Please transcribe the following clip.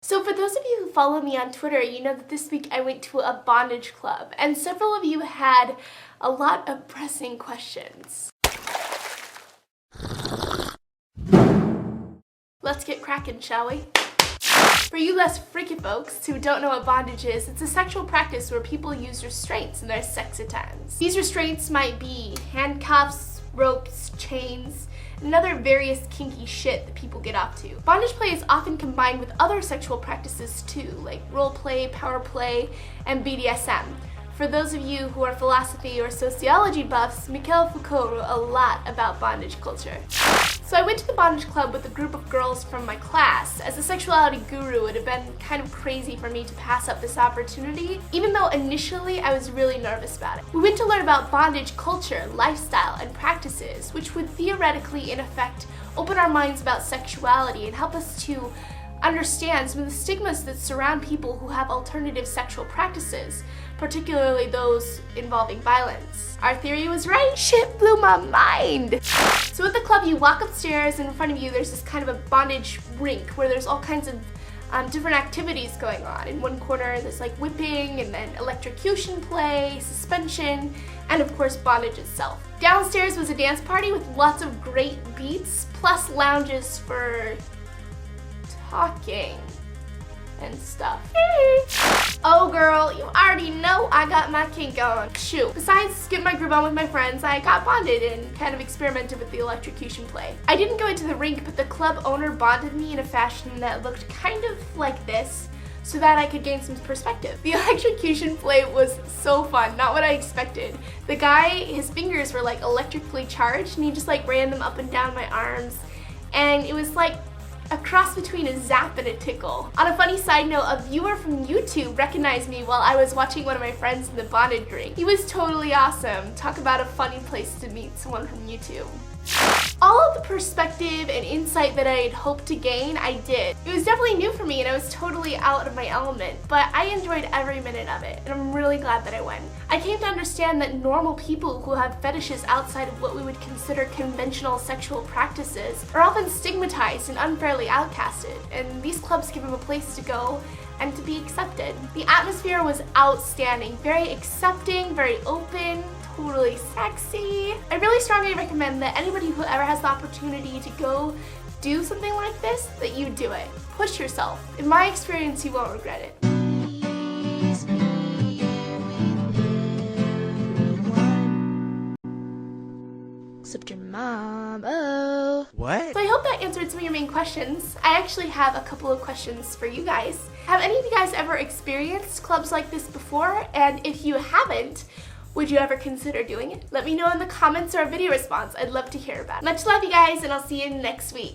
So for those of you who follow me on Twitter, you know that this week I went to a bondage club, and several of you had a lot of pressing questions. Let's get cracking, shall we? For you less freaky folks who don't know what bondage is, it's a sexual practice where people use restraints in their sex attempts. These restraints might be handcuffs, ropes, chains, and other various kinky shit that people get up to. Bondage play is often combined with other sexual practices too, like roleplay, power play, and BDSM. For those of you who are philosophy or sociology buffs, Michel Foucault wrote a lot about bondage culture. So I went to the bondage club with a group of girls from my class. As a sexuality guru, it would have been kind of crazy for me to pass up this opportunity, even though initially I was really nervous about it. We went to learn about bondage culture, lifestyle, and practices, which would theoretically, in effect, open our minds about sexuality and help us to understand some of the stigmas that surround people who have alternative sexual practices, particularly those involving violence. Our theory was right. Shit blew my mind. So at the club, you walk upstairs, and in front of you there's this kind of a bondage rink where there's all kinds of different activities going on. In one corner there's like whipping, and then electrocution play, suspension, and of course bondage itself. Downstairs was a dance party with lots of great beats, plus lounges for talking and stuff. Oh girl, you already know I got my kink on. Shoot. Besides getting my groove on with my friends, I got bonded and kind of experimented with the electrocution play. I didn't go into the rink, but the club owner bonded me in a fashion that looked kind of like this, so that I could gain some perspective. The electrocution play was so fun, not what I expected. The guy, his fingers were like electrically charged, and he just like ran them up and down my arms, and it was like a cross between a zap and a tickle. On a funny side note, a viewer from YouTube recognized me while I was watching one of my friends in the bondage ring. He was totally awesome. Talk about a funny place to meet someone from YouTube. All of the perspective and insight that I had hoped to gain, I did. It was definitely new for me, and I was totally out of my element, but I enjoyed every minute of it, and I'm really glad that I went. I came to understand that normal people who have fetishes outside of what we would consider conventional sexual practices are often stigmatized and unfairly outcasted, and these clubs give them a place to go and to be accepted. The atmosphere was outstanding, very accepting, very open, totally sexy. I really strongly recommend that anybody who ever has the opportunity to go do something like this, that you do it. Push yourself. In my experience, you won't regret it. Except your mom. Oh. What? So I hope that answered some of your main questions. I actually have a couple of questions for you guys. Have any of you guys ever experienced clubs like this before? And if you haven't, would you ever consider doing it? Let me know in the comments or a video response. I'd love to hear about it. Much love, you guys, and I'll see you next week.